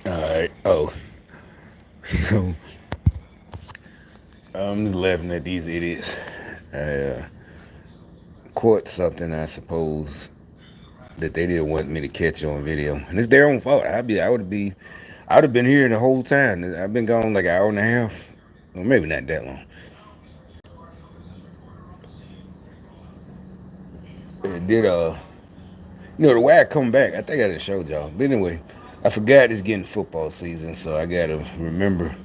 All right. Oh, so I'm just laughing at these idiots. I caught something, I suppose, that they didn't want me to catch on video, and it's their own fault. I would have been here the whole time. I've been gone like an hour and a half, well, maybe not that long. It did the way I come back, I think I just showed y'all. But anyway, I forgot it's getting football season, so I gotta remember.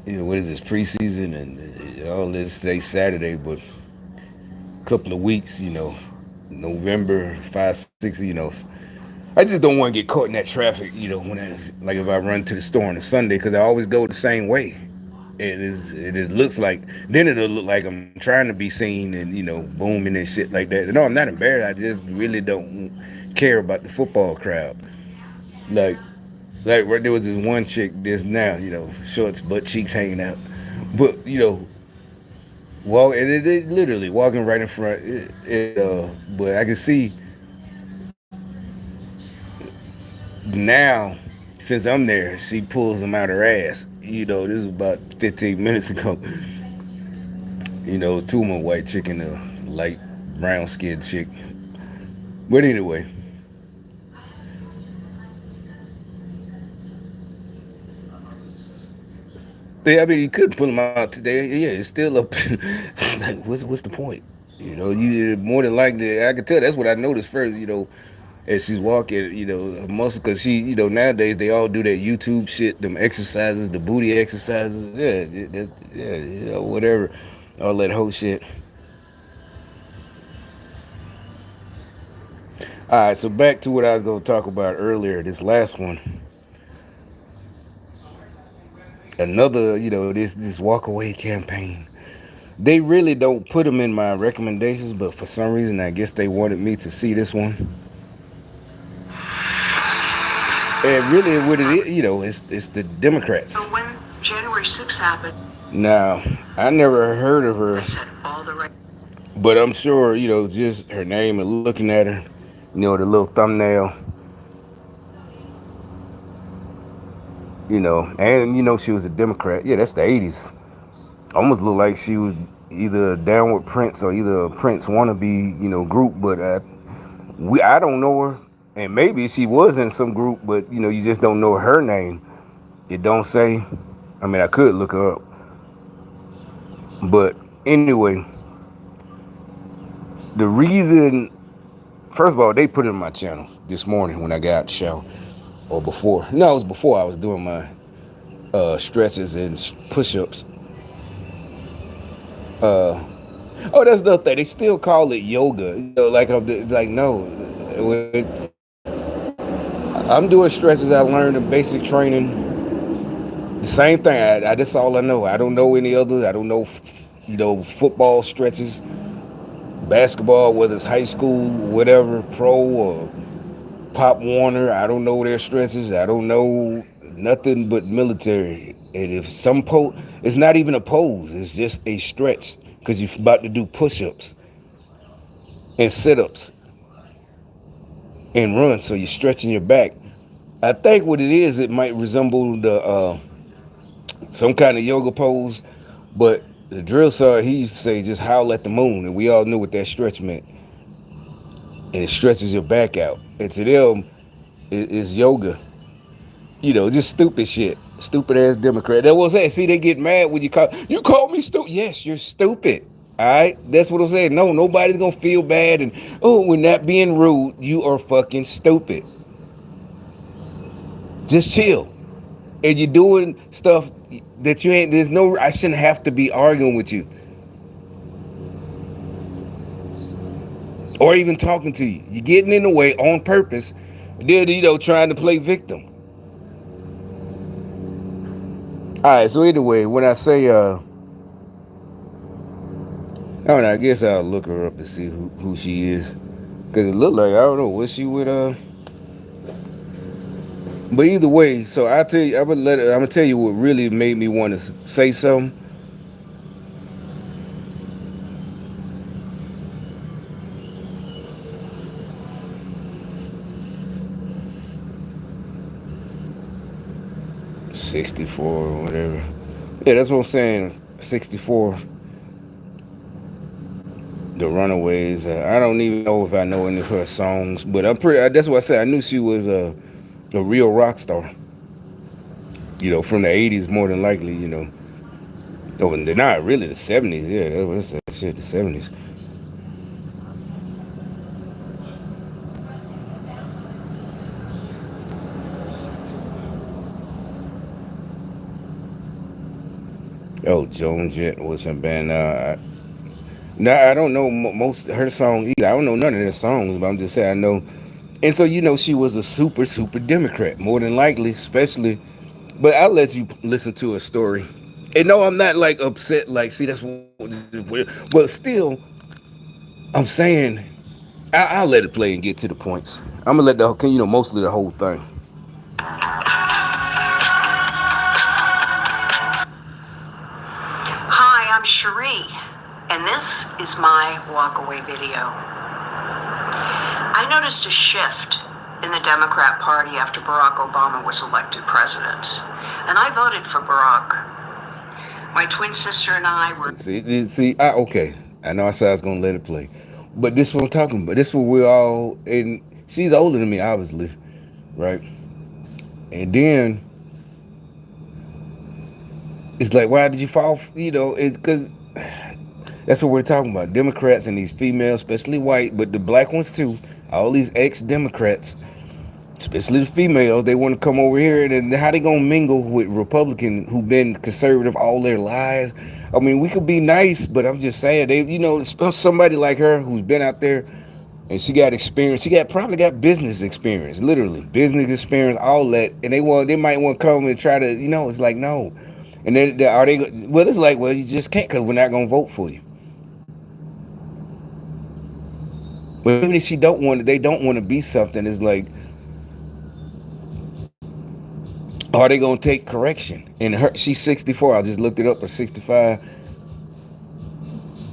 What is this preseason and all this today Saturday, but a couple of weeks, November 5, 6, I just don't want to get caught in that traffic, when like if I run to the store on a Sunday, because I always go the same way. It looks like, then it'll look like I'm trying to be seen and booming and shit like that. No, I'm not embarrassed. I just really don't care about the football crowd. Like right there was this one chick just now, shorts, butt cheeks hanging out, but it literally walking right in front. But I can see now, since I'm there, she pulls them out her ass. This was about 15 minutes ago. Two of them white chick and a light brown skinned chick. But anyway, yeah, I mean, you could pull them out today. Yeah, it's still up. It's like, what's the point? You more than likely, I could tell. That's what I noticed first. As she's walking, her muscle, because nowadays they all do that YouTube shit, them exercises, the booty exercises, yeah, whatever, all that whole shit. All right, so back to what I was going to talk about earlier. This last one, another, this walk away campaign. They really don't put them in my recommendations, but for some reason, I guess they wanted me to see this one. And really, what it is, it's the Democrats. So when January 6th happened. Now, I never heard of her, but I'm sure, just her name and looking at her, the little thumbnail, and she was a Democrat. Yeah, that's the 80s. Almost looked like she was either down with Prince or either a Prince wannabe, group. But I don't know her, and maybe she was in some group, but you just don't know her name. It don't say. I mean, I could look her up, but anyway, the reason, first of all, they put it in my channel this morning when I got out the shower, or before. No, it was before I was doing my stretches and push-ups. Uh, oh, that's the thing. They still call it yoga. Like no, I'm doing stretches I learned in basic training. The same thing. That's all I know. I don't know any other. I don't know, football stretches, basketball, whether it's high school, whatever, pro or Pop Warner. I don't know their stretches. I don't know nothing but military. And if it's not even a pose. It's just a stretch because you're about to do push-ups and sit-ups and run. So you're stretching your back. I think what it is, it might resemble the some kind of yoga pose, but the drill sergeant, he used to say just howl at the moon, and we all knew what that stretch meant. And it stretches your back out. And to them, it's yoga. Just stupid shit. Stupid ass Democrat. That was that. See, they get mad when you call me stupid. Yes, you're stupid. All right, that's what I'm saying. No, nobody's gonna feel bad and we're not being rude. You are fucking stupid. Just chill. And you're doing stuff that you ain't. There's no. I shouldn't have to be arguing with you or even talking to you. You're getting in the way on purpose. Then trying to play victim. All right. So anyway, when I say I don't know. I guess I'll look her up to see who she is. Cause it looked like, I don't know, was she with But either way, so I tell you, I'm gonna tell you what really made me want to say something. 64 or whatever. Yeah, that's what I'm saying. 64, The Runaways. I don't even know if I know any of her songs, but I'm pretty. That's what I said. I knew she was a real rock star. From the '80s more than likely. Oh, and they're not really the '70s. Yeah, that was that shit. The '70s. Oh, Joan Jett was in band. No, I don't know most of her songs either. I don't know none of their songs, but I'm just saying I know. And so she was a super Democrat, more than likely, especially. But I'll let you listen to a story. And no, I'm not like upset. Like, see, that's what. But still, I'm saying I'll let it play and get to the points. I'm gonna let mostly the whole thing. Hi, I'm Cherie, and this is my walkaway video. I noticed a shift in the Democrat Party after Barack Obama was elected president, and I voted for Barack. My twin sister and I were. Okay. I know I said I was gonna let it play, but this is what I'm talking about. This is what we're all. And she's older than me, obviously, right? And then it's like, why did you fall? It's because that's what we're talking about. Democrats and these females, especially white, but the black ones too. All these ex-Democrats, especially the females, they want to come over here, and then how they gonna mingle with Republican who've been conservative all their lives? I mean, we could be nice, but I'm just saying somebody like her who's been out there and she got experience. She probably got business experience, literally business experience, all that, and they might want to come and try to, it's like no, and then are they? Well, it's like, well, you just can't because we're not gonna vote for you. But even if she don't want it, they don't want to be something. It's like, are they gonna take correction? And she's 64. I just looked it up. Or 65.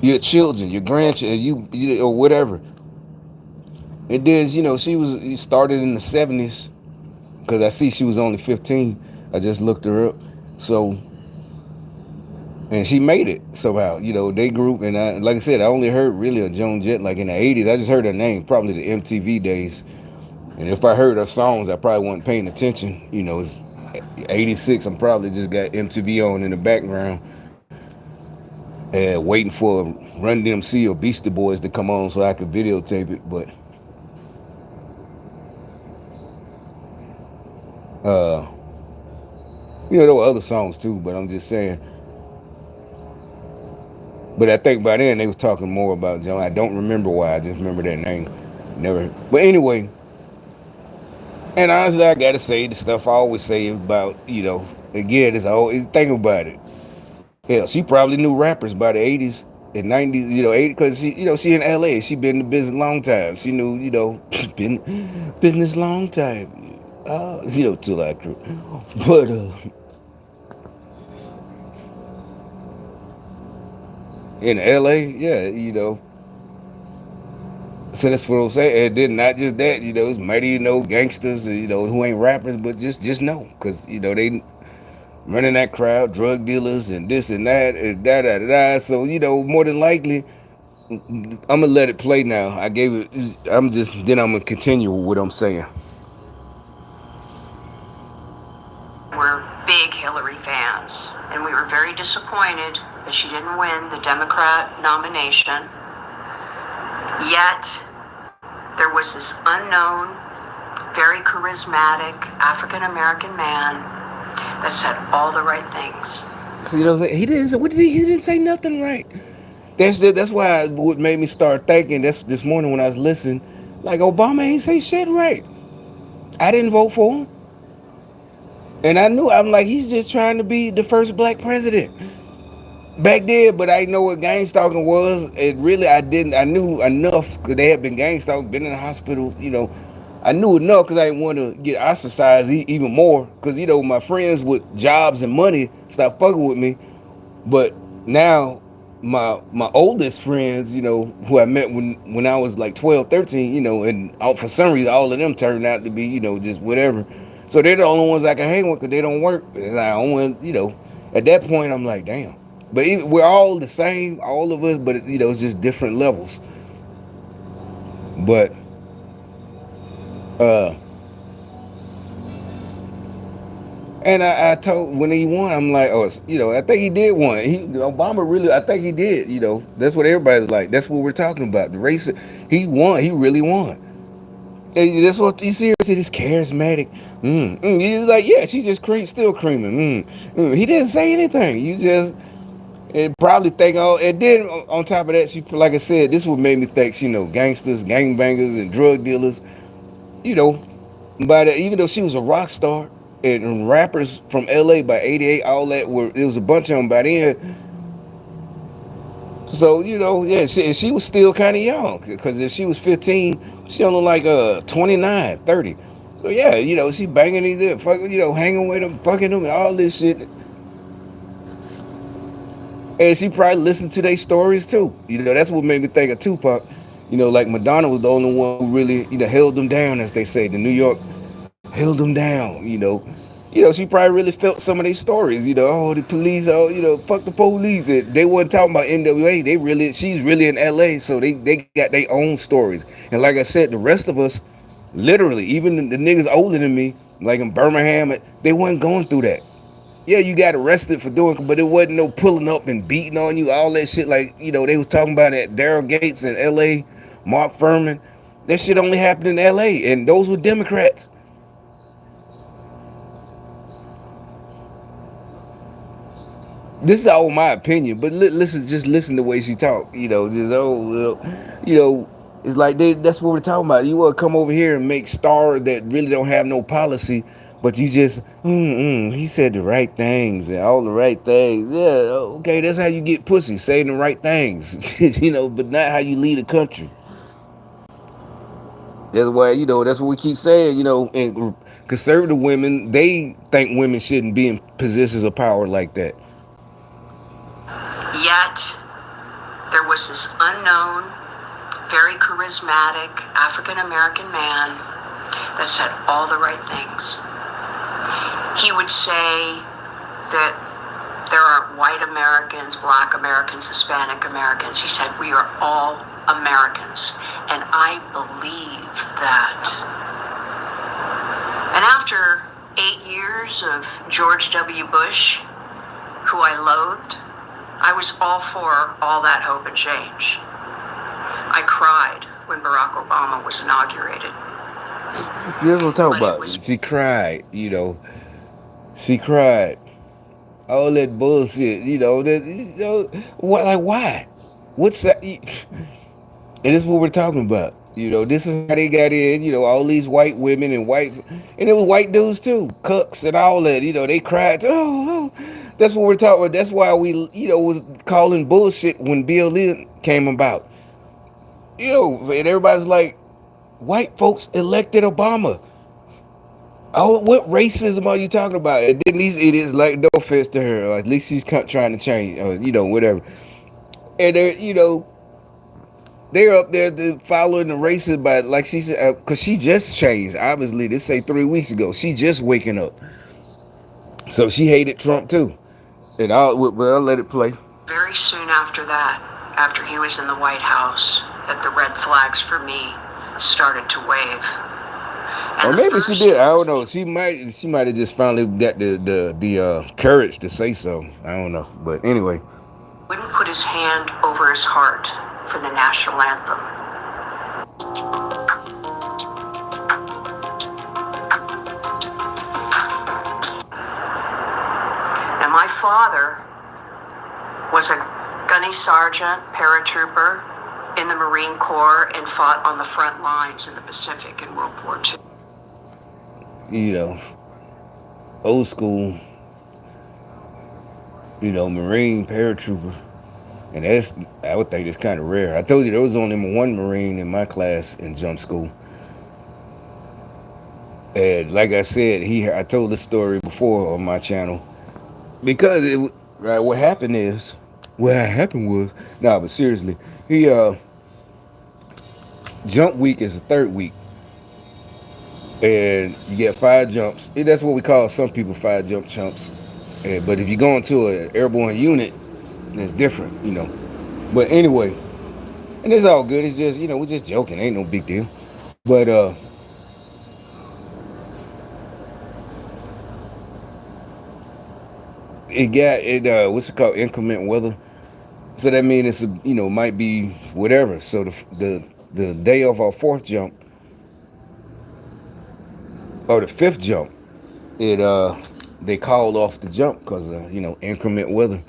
Your children, your grandchildren, you or whatever. It is. She was started in the '70s because I see she was only 15. I just looked her up. So, and she made it somehow. They group, and like I said, I only heard really of Joan Jett like in the '80s. I just heard her name, probably the MTV days. And if I heard her songs, I probably wasn't paying attention. It's '86. I'm probably just got MTV on in the background, waiting for Run DMC or Beastie Boys to come on so I could videotape it. But uh, there were other songs too. But I'm just saying. But I think by then they was talking more about Joan. I don't remember why. I just remember that name. Never. But anyway, and honestly, I gotta say the stuff I always say about again, it's always think about it. Hell, she probably knew rappers by the '80s and '90s, '80 because she in LA. She been in the business a long time. She knew been business long time. Till I crew. But in LA, yeah, So that's what I'm saying. And then not just that, it's mighty, gangsters, who ain't rappers, but just know, cause they running that crowd, drug dealers and this and that and da da da da. So more than likely, I'm gonna let it play now. I gave it. I'm gonna continue with what I'm saying. We're big Hillary fans, and we were very disappointed that she didn't win the Democrat nomination. Yet, there was this unknown, very charismatic African American man that said all the right things. So he didn't. What did he? He didn't say nothing right. That's why what made me start thinking. That's this morning when I was listening. Like Obama ain't say shit right. I didn't vote for him, and I'm like he's just trying to be the first black president back then, but I didn't know what gang stalking was. And really, I didn't. I knew enough because they had been gang stalking, been in the hospital. I knew enough because I didn't want to get ostracized even more. Because my friends with jobs and money stopped fucking with me. But now, my oldest friends, who I met when I was like 12, 13, and for some reason all of them turned out to be, just whatever. So they're the only ones I can hang with because they don't work. And I don't want, at that point, I'm like, damn. But we're all the same, all of us, but it's just different levels. But uh, and I told when he won, I'm like, oh, I think he did won. Obama really, I think he did. That's what everybody's like. That's what we're talking about. The race, he won. He really won. And that's what you see. This charismatic. He's like, yeah, she just still creaming. He didn't say anything. You just and probably think, oh, and then on top of that, she, like I said, this what made me think, gangsters, gangbangers, and drug dealers. You know, but even though she was a rock star and rappers from LA by '88, all that were it was a bunch of them by then. So yeah, she was still kind of young because if she was 15, she only like 29, 30. So yeah, she banging these, fucking, hanging with them, fucking them, and all this shit. And she probably listened to their stories too. That's what made me think of Tupac. Like Madonna was the only one who really, held them down, as they say. The New York held them down. She probably really felt some of their stories. Oh, the police, oh, fuck the police. They wasn't talking about NWA. She's really in LA, so they got their own stories. And like I said, the rest of us, literally, even the niggas older than me, like in Birmingham, they wasn't going through that. Yeah, you got arrested for doing, but it wasn't no pulling up and beating on you, all that shit. Like they was talking about at Daryl Gates in L.A., Mark Furman. That shit only happened in L.A. and those were Democrats. This is all my opinion, but listen, just listen to the way she talk. Just you know, it's like that's what we're talking about. You want to come over here and make stars that really don't have no policy, but you just he said the right things and all the right things. Yeah, okay, that's how you get pussy, saying the right things, but not how you lead a country. That's why that's what we keep saying. And conservative women, they think women shouldn't be in positions of power like that. Yet, there was this unknown, very charismatic African American man that said all the right things. He would say that there are white Americans, black Americans, Hispanic Americans. He said we are all Americans, and I believe that. And after 8 years of George W. Bush, who I loathed, I was all for all that hope and change. I cried when Barack Obama was inaugurated. This is what I'm talking about. She cried, She cried. All that bullshit, what, like, why? What's that? And this is what we're talking about. This is how they got in, all these white women and it was white dudes too, cooks and all that, they cried, that's what we're talking about. That's why we, was calling bullshit when Bill Lynn came about. And everybody's like, white folks elected Obama. Oh, what racism are you talking about? And then these idiots, like, no offense to her, or at least she's trying to change, or, whatever. And they're up there following the racism by, like she said, because she just changed. Obviously, this say 3 weeks ago. She just waking up. So she hated Trump too. And I'll let it play. Very soon after that, after he was in the White House, that the red flags for me started to wave. And or maybe she did. I don't know. She might have just finally got the courage to say so. I don't know. But anyway. Wouldn't put his hand over his heart for the national anthem. Now, my father was a gunny sergeant, paratrooper in the Marine Corps and fought on the front lines in the Pacific in World War II. Old school, Marine paratrooper. And I would think it's kind of rare. I told you there was only one Marine in my class in jump school. And like I said, I told this story before on my channel. Because what happened was, but seriously, jump week is the third week. and you get 5 jumps. That's what we call some people 5 jump chumps. But if you go into an airborne unit, it's different, you know. But anyway, and it's all good. It's just, we're just joking. Ain't no big deal. But it got it. What's it called? Inclement weather. So that means it's might be whatever. So the day of our fourth jump or the fifth jump, it they called off the jump because inclement weather,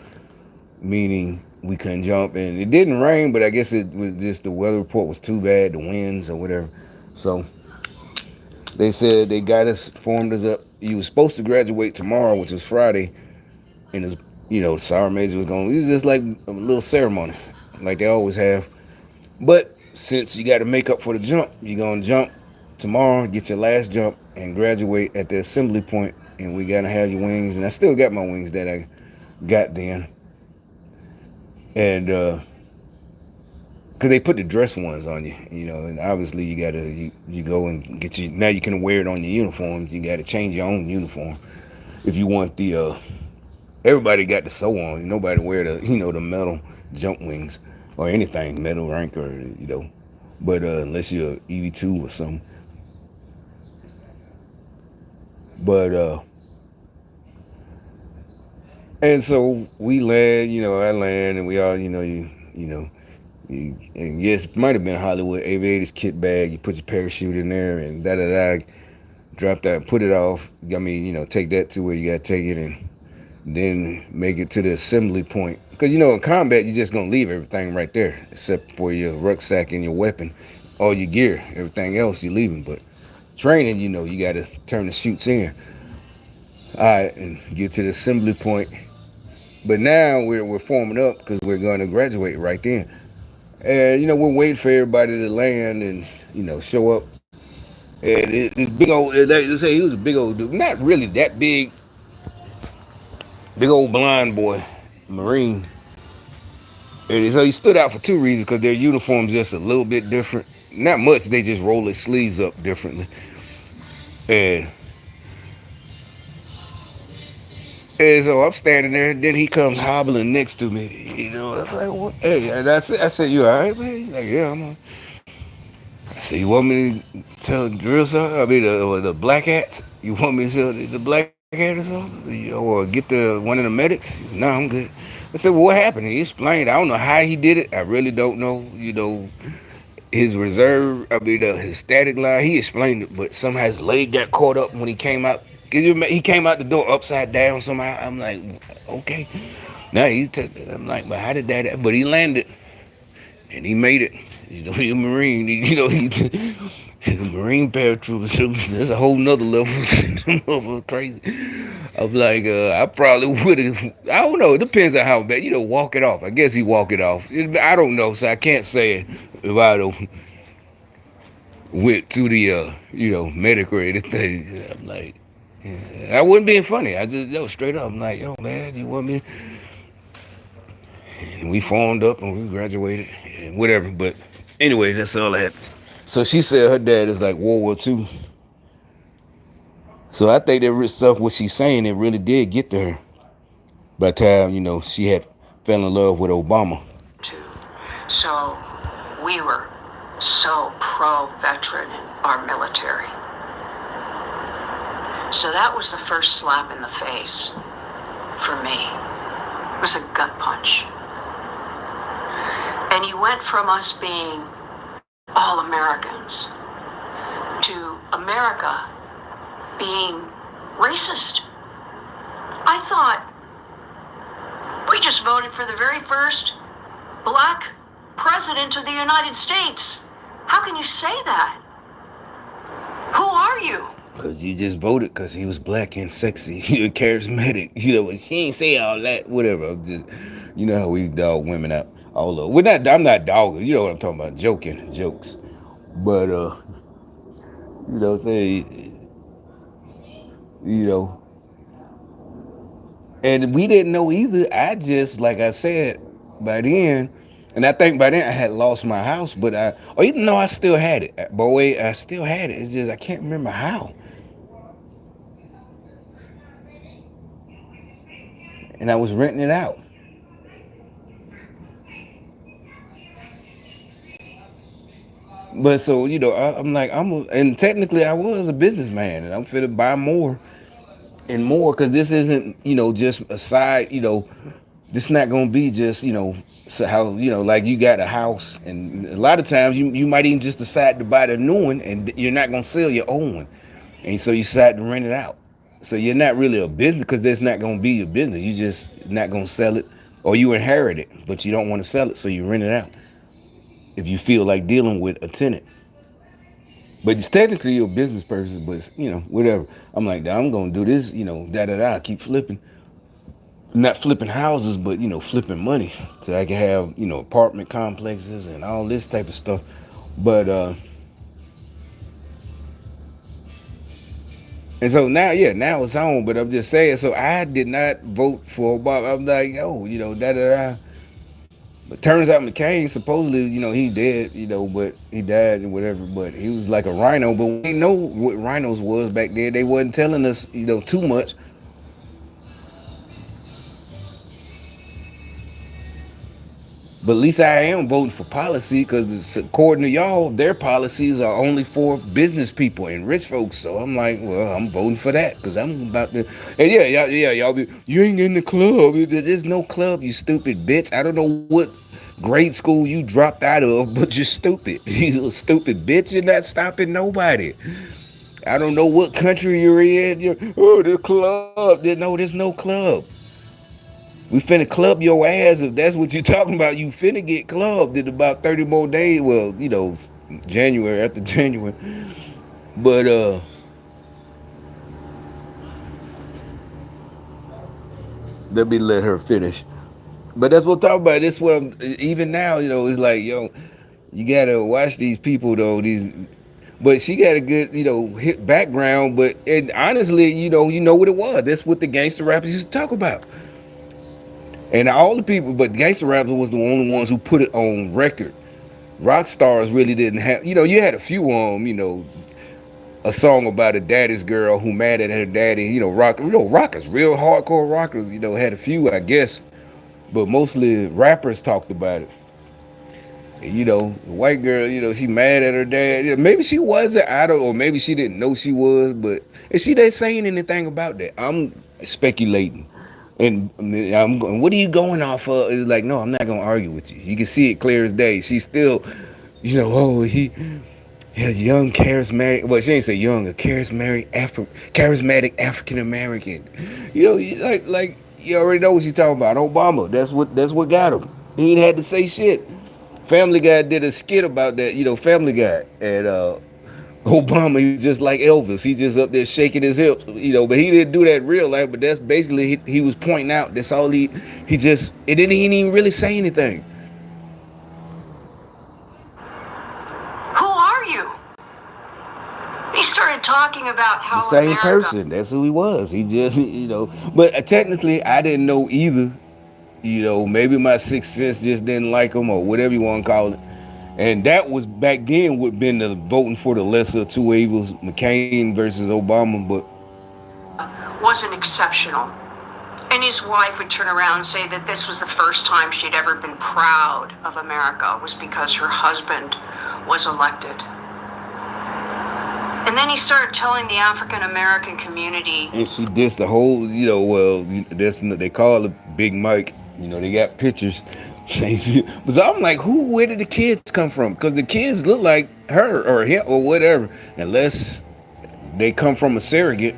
meaning we couldn't jump, and it didn't rain, but I guess it was just the weather report was too bad, the winds or whatever. So they said they got us, formed us up. You was supposed to graduate tomorrow, which was Friday, and it's Sergeant Major was going. It was just like a little ceremony, like they always have. But since you got to make up for the jump, you're gonna jump tomorrow, get your last jump, and graduate at the assembly point. And we gotta have your wings, and I still got my wings that I got then, and because they put the dress ones on you, and obviously you go and get you now you can wear it on your uniforms. You got to change your own uniform if you want the. Everybody got the sew on. Nobody wear the the metal jump wings or anything metal rank or but unless you're EV2 or something. But and so we land, I land, and we all, and yes, it might have been Hollywood aviators kit bag. You put your parachute in there and da da da, drop that, put it off. I mean, take that to where you gotta take it and then make it to the assembly point. Because in combat, you're just gonna leave everything right there, except for your rucksack and your weapon, all your gear. Everything else you're leaving. But training, you gotta turn the chutes in. All right, and get to the assembly point. But now we're forming up because we're gonna graduate right then. And we're waiting for everybody to land and show up. And it's big old. They say he was a big old dude, not really that big, big old blind boy, Marine. And so he stood out for two reasons because their uniforms just a little bit different. Not much. They just roll their sleeves up differently. And and so I'm standing there, and then he comes hobbling next to me. I'm like, what? Hey, and I said, you all right, man? He's like, yeah, I'm all. I said, you want me to tell drill something? I mean, the black hats? You want me to tell the black hat or something? Or get the one of the medics? He said, no, I'm good. I said, well, what happened? He explained. I don't know how he did it. I really don't know. His reserve, I mean, his static line. He explained it, but somehow his leg got caught up when he came out. He came out the door upside down somehow. I'm like, okay. Now I'm like, but how did that? But he landed and he made it. He's a Marine. The Marine paratroopers. That's a whole nother level. Crazy. I'm like, I probably would have. I don't know. It depends on how bad. Walk it off. I guess he walk it off. I don't know, so I can't say if I don't went to the medic or anything. I'm like, yeah. I wasn't being funny. I just straight up. I'm like, yo, man, you want me? And we formed up and we graduated and whatever. But anyway, that's all I had. So she said her dad is like World War II. So I think that stuff, what she's saying, it really did get to her by the time, she had fell in love with Obama. So we were so pro-veteran in our military. So that was the first slap in the face for me. It was a gut punch. And you went from us being all Americans to America being racist. I thought we just voted for the very first black president of the United States. How can you say that? Who are you? Because you just voted because he was black and sexy. You're charismatic. She ain't say all that. Whatever. I'm just, how we dog women out all over. I'm not dogging. You know what I'm talking about. Joking. Jokes. But, say, you know. And we didn't know either. I just, like I said, by then, And I think by then I had lost my house, but or even though I still had it, boy, I still had it. It's just I can't remember how. And I was renting it out. But so I'm like and technically I was a businessman, and I'm fit to buy more and more because this isn't just a side. This not gonna be just so how like you got a house, and a lot of times you might even just decide to buy the new one, and you're not gonna sell your old one, and so you decide to rent it out. So you're not really a business because that's not gonna be your business. You just not gonna sell it, or you inherit it, but you don't want to sell it, so you rent it out if you feel like dealing with a tenant. But it's technically you're a business person, but whatever. I'm like, I'm gonna do this, da da da. Keep flipping, not flipping houses, but flipping money, so I can have apartment complexes and all this type of stuff. But and so now, yeah, now it's on. But I'm just saying, so I did not vote for Obama. I'm like, yo, da da da. But turns out McCain supposedly, he dead, but he died and whatever. But he was like a rhino. But we didn't know what rhinos was back then. They wasn't telling us, too much. But at least I am voting for policy because according to y'all, their policies are only for business people and rich folks. So I'm like, well, I'm voting for that because I'm about to. And y'all be, you ain't in the club. There's no club, you stupid bitch. I don't know what grade school you dropped out of, but you're stupid. You a stupid bitch. You're not stopping nobody. I don't know what country you're in. The club. No, there's no club. We finna club your ass if that's what you're talking about. You finna get clubbed in about 30 more days. Well, January after January. But let me let her finish. But that's what I'm talking about. This what I'm even now, it's like, you gotta watch these people though. But she got a good, hit background. But and honestly, you know what it was. That's what the gangster rappers used to talk about. And all the people, but gangster rappers was the only ones who put it on record. Rock stars really didn't have, you had a few a song about a daddy's girl who mad at her daddy. Rockers, real hardcore rockers, had a few, I guess, but mostly rappers talked about it. The white girl, she mad at her dad. Yeah, maybe she wasn't, I don't, or maybe she didn't know she was, but is she not saying anything about that? I'm speculating. And I'm going, what are you going off of? It's like, no, I'm not going to argue with you. You can see it clear as day. She's still, oh, he a young, charismatic, well, she ain't say young, a charismatic African American. Like you already know what she's talking about. Obama, that's what got him. He ain't had to say shit. Family Guy did a skit about that, Family Guy. And Obama, he was just like Elvis. He just up there shaking his hips, but he didn't do that in real life. But that's basically he was pointing out. That's all he just it didn't he didn't even really say anything. Who are you? He started talking about The how same America. person. That's who he was. He just But technically, I didn't know either. Maybe my sixth sense just didn't like him or whatever you want to call it. And that was back then would have been the voting for the lesser of two evils, McCain versus Obama. But Wasn't exceptional. And his wife would turn around and say that this was the first time she'd ever been proud of America was because her husband was elected. And then he started telling the African American community. and she dissed the whole, well, that's they call it Big Mike. They got pictures. But so I'm like, where did the kids come from? Because the kids look like her or him or whatever, unless they come from a surrogate.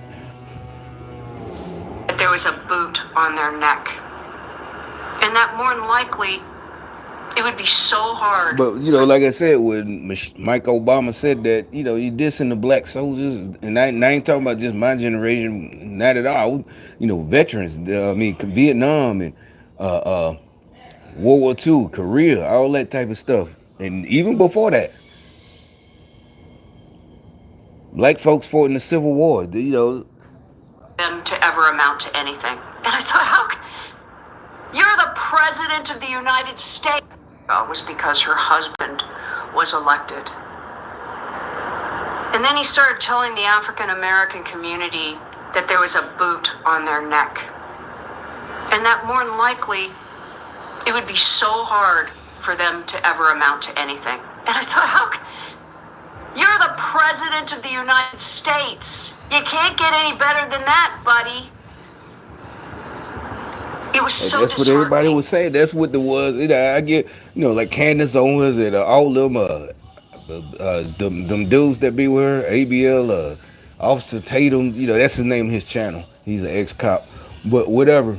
That there was a boot on their neck. And that more than likely, it would be so hard. But like I said, when Mike Obama said that, he dissing the black soldiers, and I ain't talking about just my generation, not at all. Veterans. I mean, Vietnam and World War II, Korea, all that type of stuff, and even before that, black folks fought in the Civil War. Them to ever amount to anything. And I thought, you're the president of the United States. was because her husband was elected. And then he started telling the African American community that there was a boot on their neck. And that more than likely, it would be so hard for them to ever amount to anything. And I thought, you're the president of the United States. You can't get any better than that, buddy. It was so That's what everybody disheartening. was saying. That's what the was. I get, like Candace Owens and all them, them dudes that be with her, ABL, Officer Tatum. That's his name, his channel. He's an ex cop, but whatever.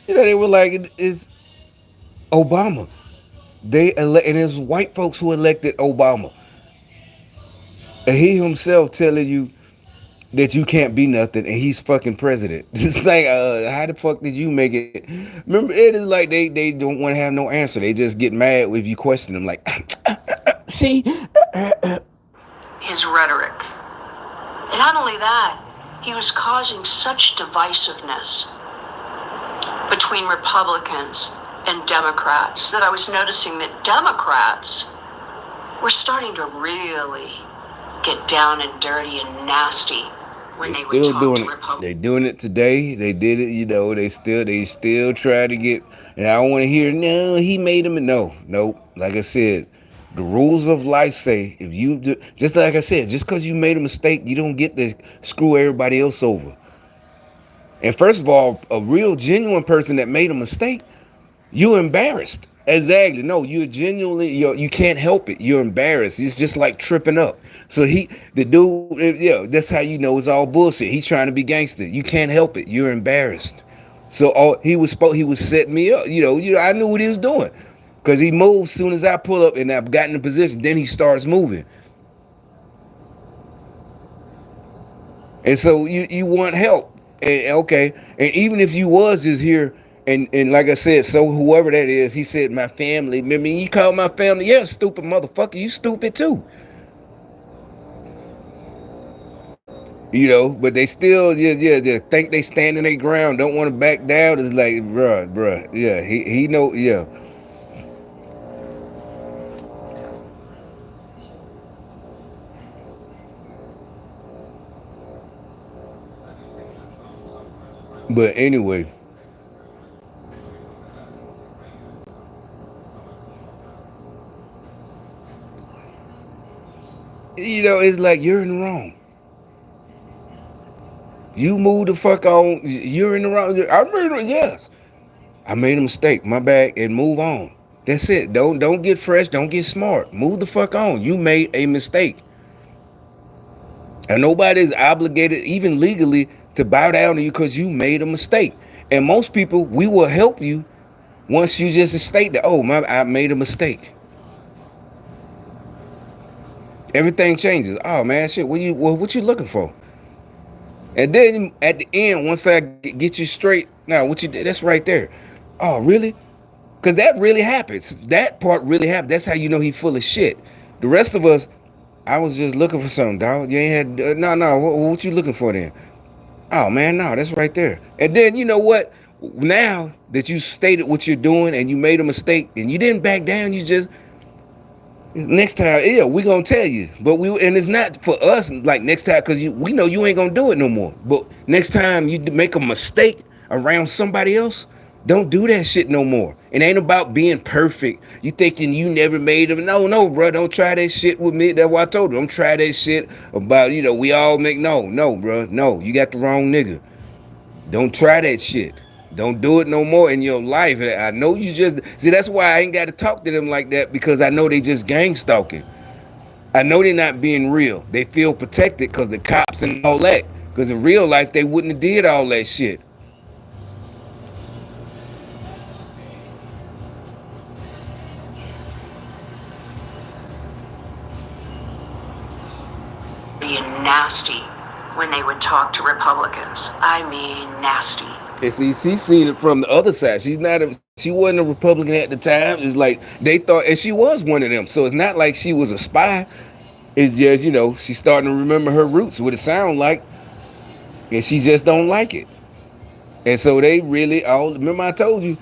They were like, it's Obama. And it's white folks who elected Obama, and he himself telling you that you can't be nothing, and he's fucking president. It's like, how the fuck did you make it? Remember, it is like they don't want to have no answer. They just get mad if you question them. Like, see, his rhetoric. And not only that, he was causing such divisiveness between Republicans and Democrats that I was noticing that Democrats were starting to really get down and dirty and nasty when they would still talk doing to it. Republicans. They doing it today. They did it. They still try to get. And I don't want to hear no. He made him. No, nope. Like I said, the rules of life say if you do, just like I said, just because you made a mistake, you don't get to screw everybody else over. And first of all, a real genuine person that made a mistake, you're embarrassed. Exactly. No, you're genuinely, you can't help it. You're embarrassed. It's just like tripping up. So the dude, yeah, that's how you know it's all bullshit. He's trying to be gangster. You can't help it. You're embarrassed. So he was setting me up. I knew what he was doing. Because he moves soon as I pull up and I've gotten in position. Then he starts moving. And so you want help. And, okay. And even if you was just here and like I said, so whoever that is, he said my family. I mean, you call my family, yeah, stupid motherfucker, you stupid too. But they still, yeah, think they standing their ground, don't want to back down. It's like, bruh, yeah, he know, yeah. But anyway, it's like you're in the wrong. You move the fuck on. You're in the wrong. I made it. Yes, I made a mistake. My bad, and move on. That's it. Don't get fresh. Don't get smart. Move the fuck on. You made a mistake, and nobody is obligated, even legally, to bow down to you because you made a mistake. And most people, we will help you once you just state that. Oh, I made a mistake. Everything changes. Oh man, shit. What you looking for? And then at the end, once I get you straight, now what you did, that's right there. Oh, really? Because that really happens. That part really happened. That's how you know he full of shit. The rest of us, I was just looking for something, dog. You ain't had, no. What you looking for then? Oh, man, no, that's right there. And then, you know what? Now that you stated what you're doing and you made a mistake and you didn't back down, you just, next time, yeah, we gonna tell you. But and it's not for us like next time because we know you ain't gonna do it no more. But next time you make a mistake around somebody else, don't do that shit no more. It ain't about being perfect. You thinking you never made them. No, bro, don't try that shit with me. That's what I told you. Don't try that shit about we all make no, bro, no. You got the wrong nigga. Don't try that shit. Don't do it no more in your life. I know you just see. That's why I ain't got to talk to them like that because I know they just gang stalking. I know they're not being real. They feel protected because the cops and all that. Because in real life they wouldn't have did all that shit. Being nasty when they would talk to Republicans. I mean, nasty. And see, she's seen it from the other side. She wasn't a Republican at the time. It's like they thought, and she was one of them. So it's not like she was a spy. It's just, she's starting to remember her roots, what it sounds like, and she just don't like it. And so they really all remember I told you,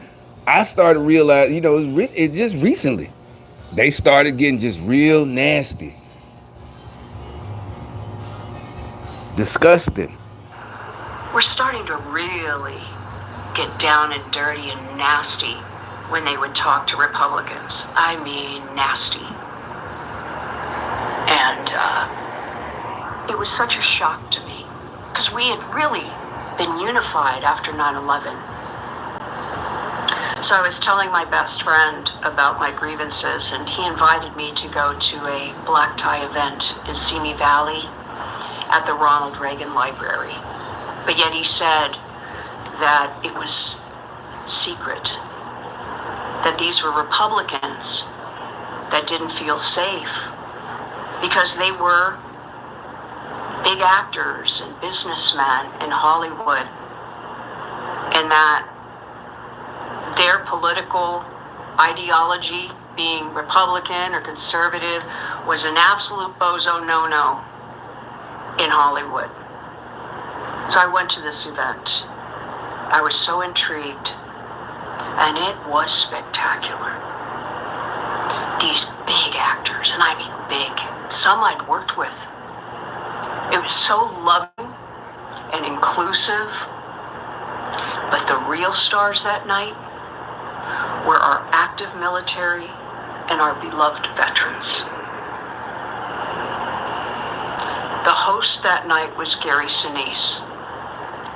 I started realizing, it's just recently. they started getting just real nasty, disgusting. We're starting to really get down and dirty and nasty when they would talk to Republicans. I mean, nasty. And it was such a shock to me because we had really been unified after 9/11. So I was telling my best friend about my grievances, and he invited me to go to a black tie event in Simi Valley at the Ronald Reagan Library. But yet he said that it was secret, that these were Republicans that didn't feel safe because they were big actors and businessmen in Hollywood, and that their political ideology, being Republican or conservative, was an absolute bozo no-no in Hollywood. So I went to this event. I was so intrigued, and it was spectacular. These big actors, and I mean big, some I'd worked with. It was so loving and inclusive, but the real stars that night were our active military and our beloved veterans. The host that night was Gary Sinise.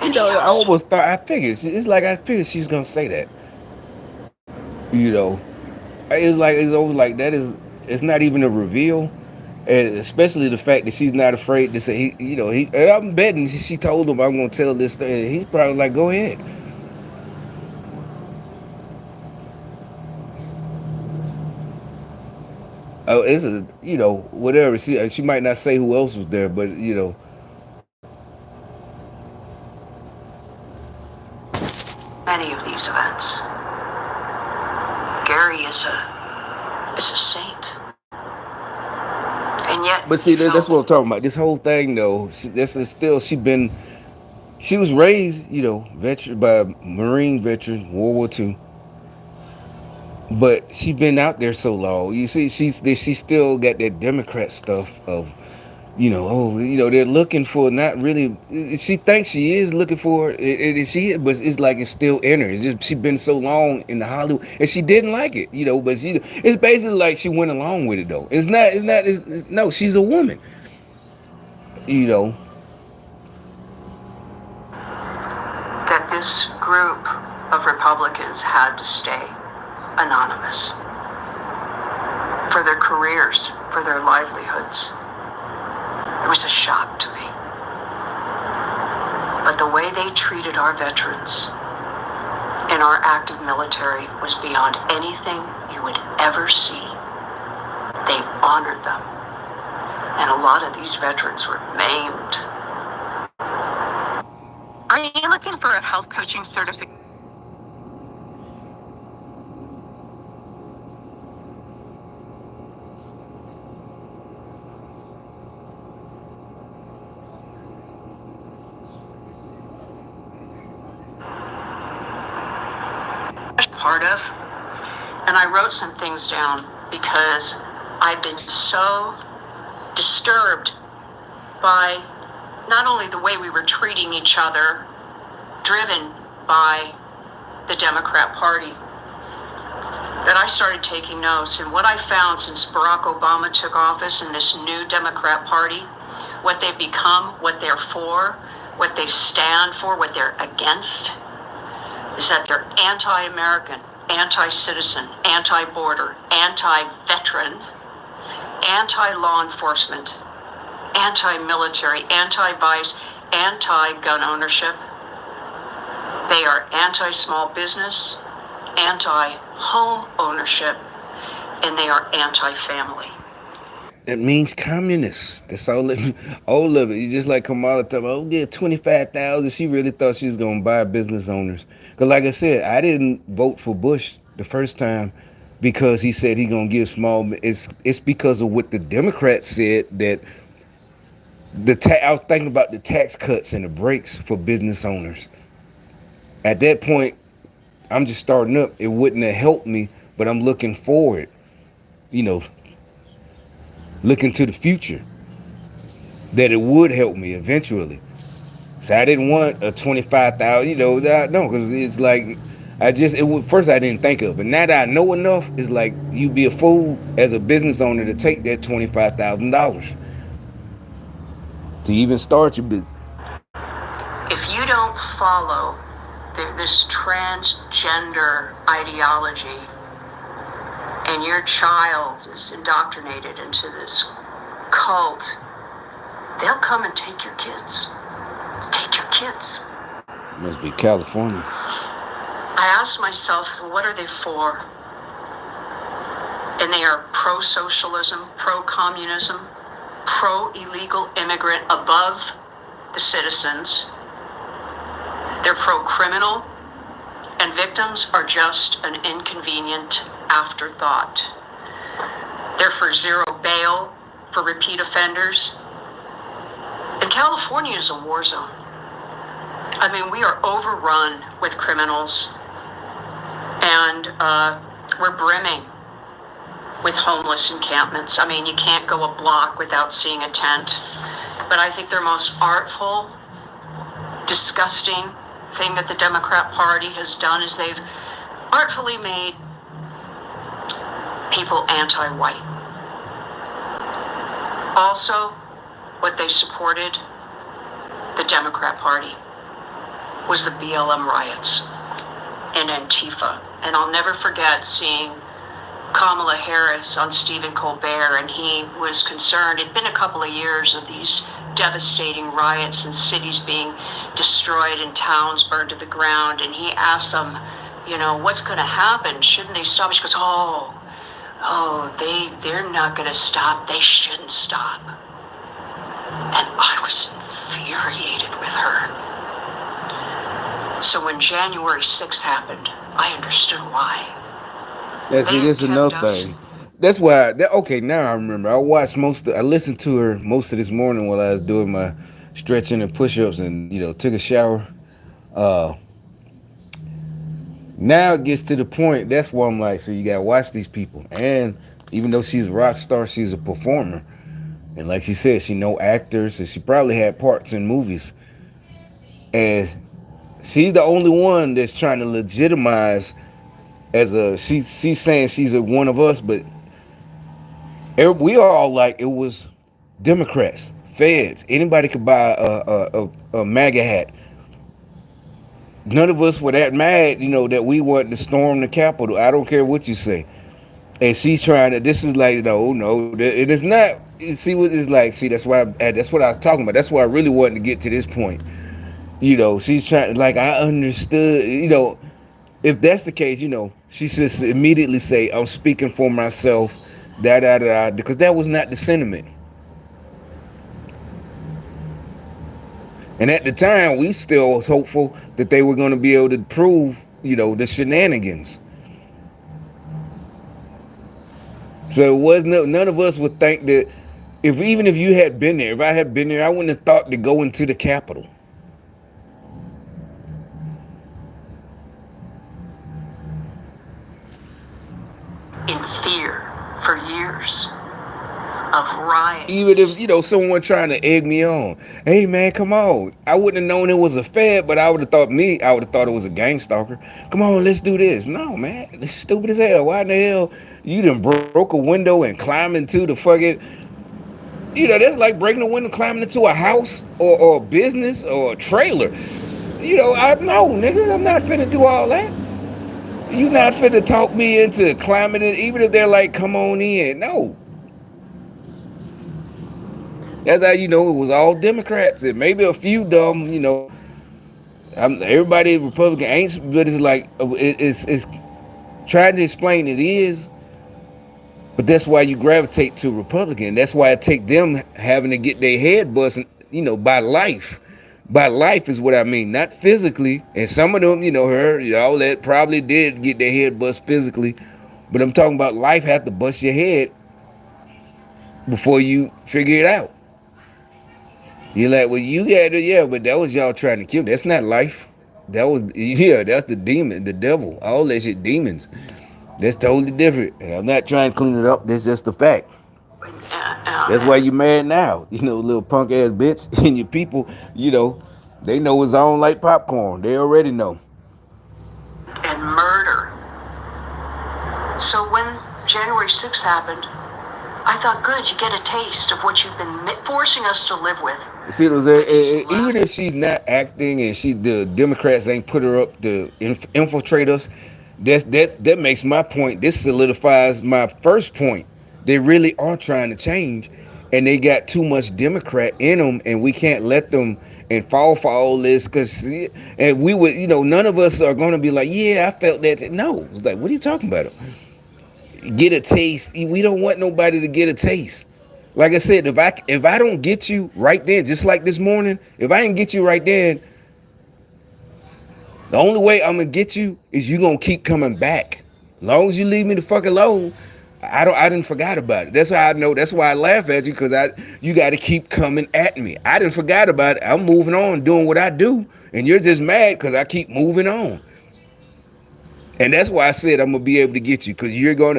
I almost thought, I figured, it's like I figured she was gonna say that. You know, it's always like that is, it's not even a reveal, and especially the fact that she's not afraid to say he. And I'm betting she told him I'm gonna tell this story. He's probably like, go ahead. Oh, it's a whatever. She might not say who else was there, but many of these events. Gary is a saint. And yet, but see, that's what I'm talking about. This whole thing, though, she was raised, veteran by a Marine veteran, World War II. But she been out there so long. You see, she still got that Democrat stuff of, they're looking for not really. She thinks she is looking for it, but it's like it's still in her. It's just she been so long in the Hollywood, and she didn't like it, But it's basically like she went along with it though. No. She's a woman, you know. That this group of Republicans had to stay anonymous for their careers, for their livelihoods. It was a shock to me. But the way they treated our veterans and our active military was beyond anything you would ever see. They honored them. And a lot of these veterans were maimed. Are you looking for a health coaching certificate? Part of, and I wrote some things down because I've been so disturbed by not only the way we were treating each other, driven by the Democrat Party, that I started taking notes. And what I found since Barack Obama took office in this new Democrat Party, what they've become, what they're for, what they stand for, what they're against, is that they're anti-American, anti-citizen, anti-border, anti-veteran, anti-law enforcement, anti-military, anti-vice, anti-gun ownership. They are anti-small business, anti-home ownership, and they are anti-family. It means communists. That's all of it. You just like Kamala talking about, get 25,000. She really thought she was gonna buy business owners. Cause like I said, I didn't vote for Bush the first time because he said he gonna give small. It's because of what the Democrats said that I was thinking about the tax cuts and the breaks for business owners. At that point, I'm just starting up. It wouldn't have helped me, but I'm looking forward. you know, look into the future, that it would help me eventually. So I didn't want a 25,000, no, because it's like I just it was first I didn't think of, but now that I know enough, it's like you'd be a fool as a business owner to take that $25,000 to even start your business. If you don't follow this transgender ideology and your child is indoctrinated into this cult, they'll come and take your kids. Take your kids. Must be California. I asked myself, what are they for? And they are pro-socialism, pro-communism, pro-illegal immigrant above the citizens. They're pro-criminal, and victims are just an inconvenient afterthought. They're for zero bail for repeat offenders. And California is a war zone. I mean, we are overrun with criminals, and we're brimming with homeless encampments. I mean, you can't go a block without seeing a tent. But I think their most artful, disgusting thing that the Democrat Party has done is they've artfully made people anti-white. Also, what they supported, the Democrat Party, was the BLM riots and Antifa. And I'll never forget seeing Kamala Harris on Stephen Colbert, and he was concerned. It'd been a couple of years of these devastating riots and cities being destroyed and towns burned to the ground, and he asked them, what's going to happen? Shouldn't they stop? She goes, they're not going to stop. They shouldn't stop. And I was infuriated with her. So when January 6th happened, I understood why. Yeah, see, this is another thing. That's why. Okay, now I remember. I listened to her most of this morning while I was doing my stretching and push-ups, and took a shower. Uh, Now it gets to the point. That's why I'm like, so you gotta watch these people. And even though she's a rock star, she's a performer. And like she said, she know actors, and she probably had parts in movies. And she's the only one that's trying to legitimize she's saying she's one of us, but we are all like it was Democrats, feds, anybody could buy a MAGA hat. None of us were that mad, that we wanted to storm the Capitol. I don't care what you say. And she's trying to. This is like no, it is not. You see what it's like. See, that's what I was talking about. That's why I really wanted to get to this point. She's trying. Like I understood. If that's the case, she should immediately say, "I'm speaking for myself." Da da da. Because that was not the sentiment. And at the time, we still was hopeful that they were going to be able to prove, the shenanigans. So it was none of us would think that even if you had been there, if I had been there, I wouldn't have thought to go into the Capitol. In fear for years of riots. Even if, someone trying to egg me on. Hey, man, come on. I wouldn't have known it was a Fed, but I would have thought it was a gang stalker. Come on, let's do this. No, man. It's stupid as hell. Why in the hell you done broke a window and climbed into the fucking... that's like breaking a window, climbing into a house or a business or a trailer. I know, nigga. I'm not finna do all that. You not finna talk me into climbing it, even if they're like, come on in. No. That's how it was all Democrats and maybe a few dumb, everybody Republican ain't, but it's like it's trying to explain it is, but that's why you gravitate to Republican. That's why it take them having to get their head busted, by life. By life is what I mean, not physically. And some of them, all that probably did get their head bust physically, but I'm talking about life have to bust your head before you figure it out. You're like, well, you got to, yeah, but that was y'all trying to kill. That's not life. That's the demon, the devil. All that shit, demons. That's totally different. And I'm not trying to clean it up. That's just the fact. That's why And, you mad now. Little punk ass bitch. And your people, you know, they know it's on like popcorn. They already know. and murder. So when January 6th happened, I thought, good, you get a taste of what you've been forcing us to live with See, it was for these even last. if she's not acting and the Democrats ain't put her up to infiltrate us, that makes my point. This solidifies my first point. They really are trying to change, and they got too much Democrat in them, and we can't let them and fall for all this because and we would, none of us are going to be like, yeah, I felt that. No, it's like, what are you talking about? Get a taste. We don't want nobody to get a taste. Like I said, if I don't get you right then, just like this morning, if I didn't get you right then, the only way I'm gonna get you is you gonna keep coming back. Long as you leave me the fuck alone, I didn't forgot about it. That's why I know. That's why I laugh at you because you got to keep coming at me. I didn't forgot about it. I'm moving on, doing what I do, and you're just mad because I keep moving on. And that's why I said I'm gonna be able to get you because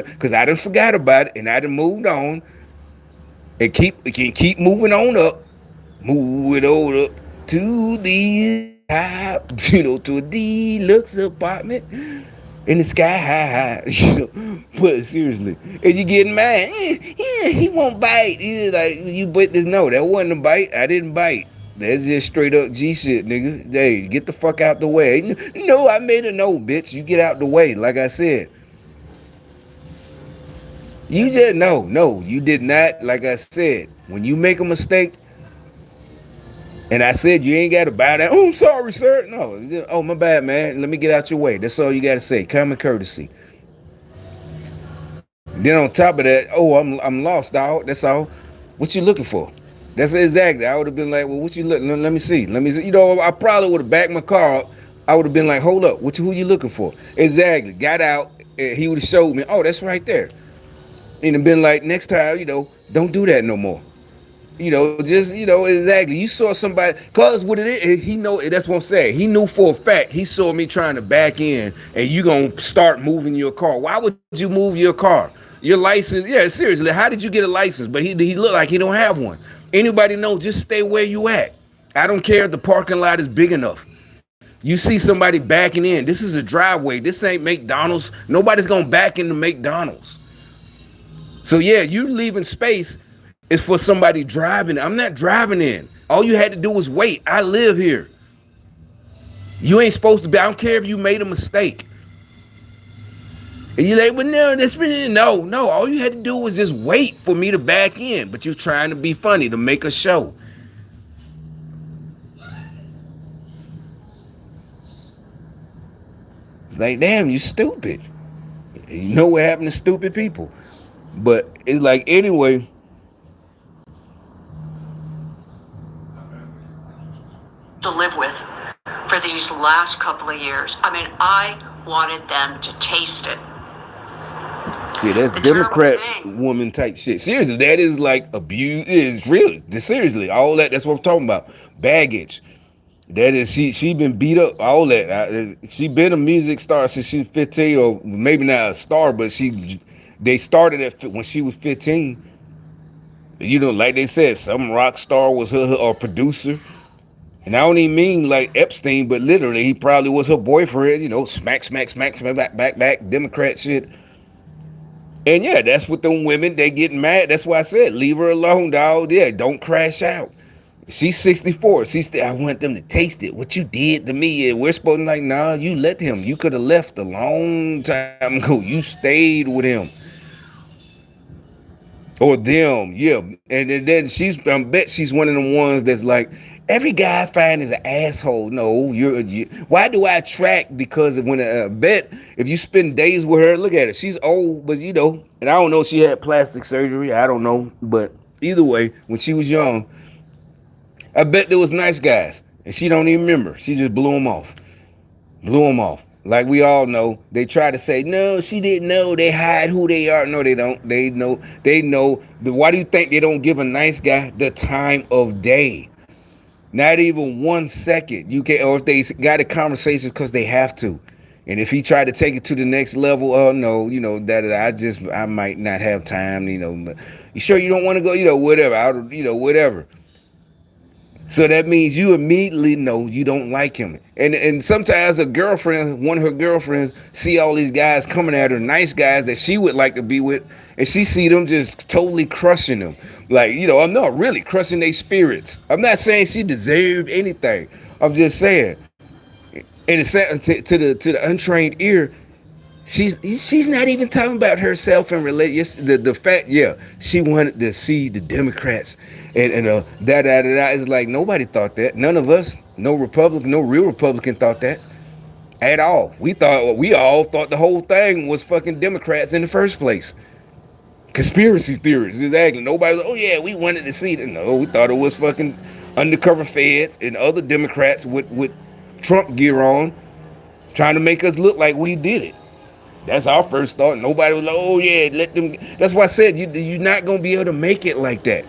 because I didn't forgot about it and I done moved on and keep moving on up, move it on up to the top, to a deluxe apartment in the sky high, But seriously, and you getting mad? He won't bite. Like you bit this. No, that wasn't a bite. I didn't bite. That's just straight up G shit, nigga. Hey, get the fuck out the way. No, I made a no, bitch. You get out the way. Like I said, you just no, you did not. Like I said, when you make a mistake, and I said you ain't got to bow down. Oh, I'm sorry, sir. No, oh my bad, man. Let me get out your way. That's all you got to say. Common courtesy. Then on top of that, oh, I'm lost, dog. That's all. What you looking for? That's exactly. I would have been like, well, what you looking? Let me see. Let me see. I probably would have backed my car up. I would have been like, hold up. Who you looking for? Exactly. Got out. He would have showed me. Oh, that's right there. And been like, next time, don't do that no more. Just exactly. You saw somebody, cause what it is, he know. That's what I'm saying. He knew for a fact. He saw me trying to back in, and you gonna start moving your car. Why would you move your car? Your license? Yeah, seriously. How did you get a license? But he looked like he don't have one. Anybody know? Just stay where you at. I don't care if the parking lot is big enough. You see somebody backing in. This is a driveway. This ain't McDonald's. Nobody's gonna back into McDonald's. So yeah, you leaving space is for somebody driving. I'm not driving in. All you had to do was wait. I live here. You ain't supposed to be. I don't care if you made a mistake. And you're like, well, no, that's really no. All you had to do was just wait for me to back in. But you're trying to be funny to make a show. It's like, damn, you stupid. You know what happened to stupid people. But it's like, anyway, To live with for these last couple of years. I mean, I wanted them to taste it. see, that's The terrible Democrat thing. woman type shit. Seriously, that is like abuse. It is real. Seriously, all that. That's what I'm talking about. Baggage. That is she been beat up. All that. She been a music star since she was 15, or maybe not a star, but they started when she was 15. Like they said, some rock star was her or producer. And I don't even mean like Epstein, but literally he probably was her boyfriend. Smack, smack, smack, smack, back, Democrat shit. And yeah, that's what them women, they get mad. That's why I said, leave her alone, dog. Yeah, don't crash out. She's 64. I want them to taste it. What you did to me. We're supposed to like, nah, you let him. You could have left a long time ago. You stayed with him. Or them, yeah. And then I bet she's one of the ones that's like, every guy I find is an asshole. No, why do I attract? Because when I bet if you spend days with her, look at it. She's old, but and I don't know if she had plastic surgery. I don't know. But either way, when she was young, I bet there was nice guys. And she don't even remember. She just blew them off. Blew them off. Like we all know, they try to say, no, she didn't know. They hide who they are. No, they don't. They know. They know. Why do you think they don't give a nice guy the time of day? Not even 1 second. You can, or if they got a conversation because they have to. And if he tried to take it to the next level, oh no, that I might not have time. You sure you don't want to go? Whatever. Whatever. So that means you immediately know you don't like him. And sometimes one of her girlfriends, see all these guys coming at her, nice guys that she would like to be with, and she see them just totally crushing them. Like, I'm not really crushing their spirits. I'm not saying she deserved anything. I'm just saying, and it's to the untrained ear, she's not even talking about herself and religion. The fact, yeah, she wanted to see the Democrats and da. It's like nobody thought that. None of us, no Republican, no real Republican thought that at all. We all thought the whole thing was fucking Democrats in the first place. Conspiracy theories, exactly. Nobody was, oh yeah, we wanted to see it. No, we thought it was fucking undercover feds and other Democrats with Trump gear on, trying to make us look like we did it. That's our first thought. Nobody was like, oh yeah, let them. That's why I said you're not gonna be able to make it like that.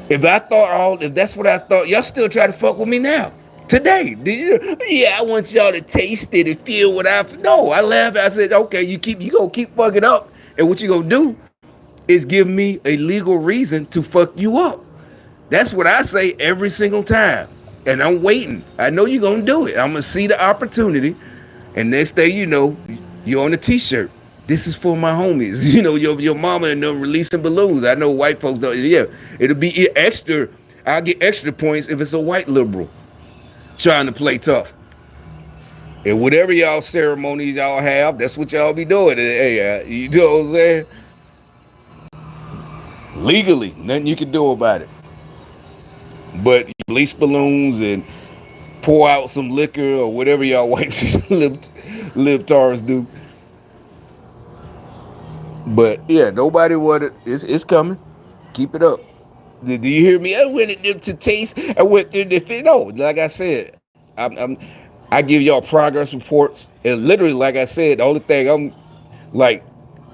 If that's what I thought, y'all still try to fuck with me now. Today, yeah, I want y'all to taste it and feel what I. No, I laughed. I said, okay, you gonna keep fucking up, and what you gonna do is give me a legal reason to fuck you up. That's what I say every single time, and I'm waiting. I know you're gonna do it. I'm gonna see the opportunity, and next thing you know, you're on a T-shirt. This is for my homies. Your mama and them releasing balloons. I know white folks don't. Yeah, it'll be extra. I'll get extra points if it's a white liberal trying to play tough. And whatever y'all ceremonies y'all have, that's what y'all be doing. Hey, you know what I'm saying? Legally, nothing you can do about it. But you release balloons and pour out some liquor or whatever y'all white libtards do. But yeah, nobody wanted. It's coming. Keep it up. Do you hear me? I went them to taste. I went through the no. Like I said, I give y'all progress reports, and literally, like I said, the only thing I'm like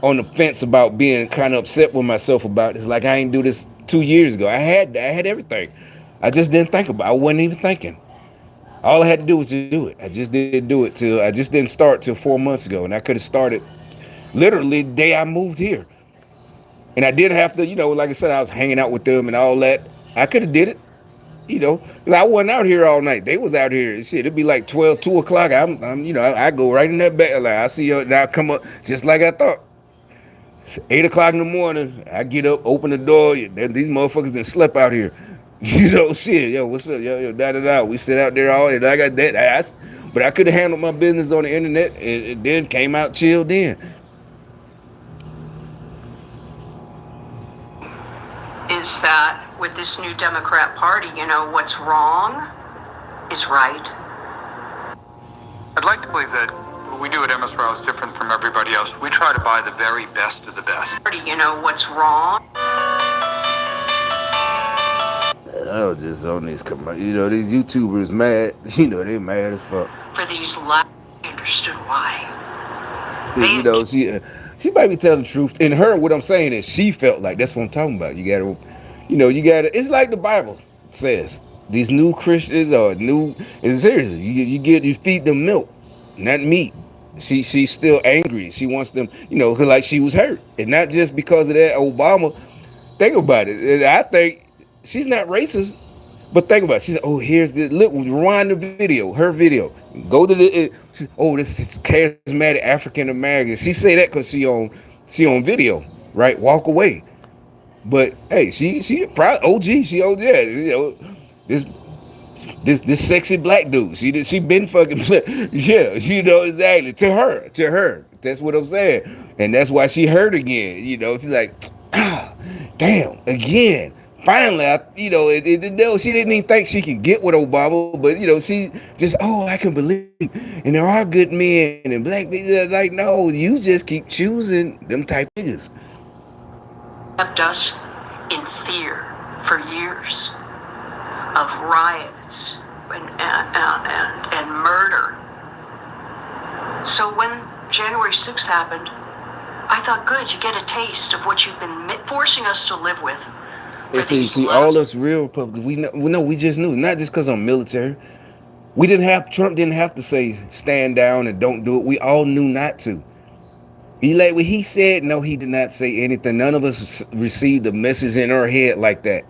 on the fence about being kind of upset with myself about is like I ain't do this 2 years ago. I had everything. I just didn't think about it. I wasn't even thinking. All I had to do was just do it. I just didn't do it till I just didn't start till 4 months ago, and I could have started literally the day I moved here. And I did have to, like I said, I was hanging out with them and all that. I could have did it, because I wasn't out here all night. They was out here. Shit, it'd be like 12, 2 o'clock. I go right in that bed. Like I see you now come up just like I thought. It's 8 o'clock in the morning. I get up, open the door. These motherfuckers done slept out here. Shit, yo, what's up, yo, da. We sit out there all, and I got that. But I could have handled my business on the internet, and it then came out chill then. Is that with this new Democrat Party, what's wrong is right. I'd like to believe that what we do at MSRO is different from everybody else. We try to buy the very best of the best. What's wrong? I was just on this these YouTubers mad. They mad as fuck. For these lies, I understood why. She might be telling the truth. In her, what I'm saying is she felt like that's what I'm talking about. You gotta. It's like the Bible says. These new Christians are new. And seriously, you feed them milk, not meat. She's still angry. She wants them, like she was hurt, and not just because of that Obama. Think about it. And I think she's not racist, but think about it. She said, "Oh, here's the look. Rewind the video. Her video. Go to this is charismatic African American." She say that because she on video, right? Walk away. But hey, she probably OG. She OG. This sexy black dude. She been fucking yeah. Exactly to her. That's what I'm saying, and that's why she hurt again. She's like, ah, damn again. Finally, she didn't even think she could get with Obama, but she just, I can believe, and there are good men and black people. Like, no, you just keep choosing them type niggas. Kept us in fear for years of riots and murder. So when January 6th happened, I thought, good, you get a taste of what you've been forcing us to live with. And see, all us real Republicans, we just knew, not just because I'm military. Trump didn't have to say stand down and don't do it. We all knew not to. When he said no, he did not say anything. None of us received a message in our head like that.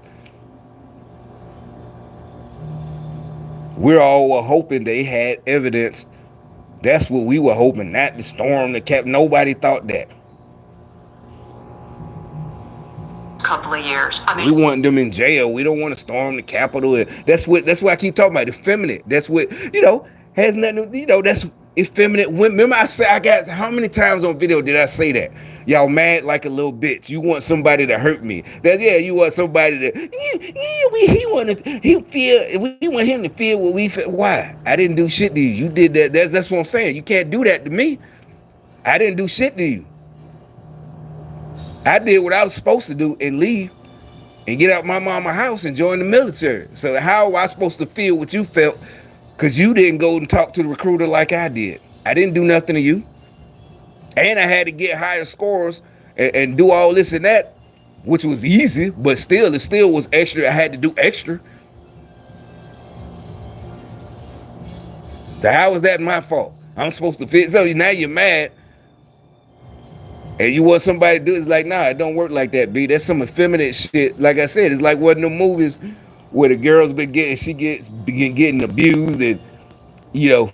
We're all hoping they had evidence. That's what we were hoping, not the storm that kept. Nobody thought that. Couple of years. We want them in jail. We don't want to storm the Capitol. That's what I keep talking about. Effeminate. That's what has nothing. That's effeminate women. Remember I got how many times on video did I say that? Y'all mad like a little bitch. You want somebody to hurt me. You want somebody to. We want him to feel what we feel. Why? I didn't do shit to you. You did that. That's what I'm saying. You can't do that to me. I didn't do shit to you. I did what I was supposed to do and leave and get out my mama's house and join the military. So how am I supposed to feel what you felt? Because you didn't go and talk to the recruiter like I did. I didn't do nothing to you. And I had to get higher scores and do all this and that, which was easy, but it still was extra. I had to do extra. So how was that my fault? I'm supposed to fit. So now you're mad. And you want somebody to do it, it's like, nah, it don't work like that, B. That's some effeminate shit. Like I said, it's like one of the movies where the girl's begin getting abused and,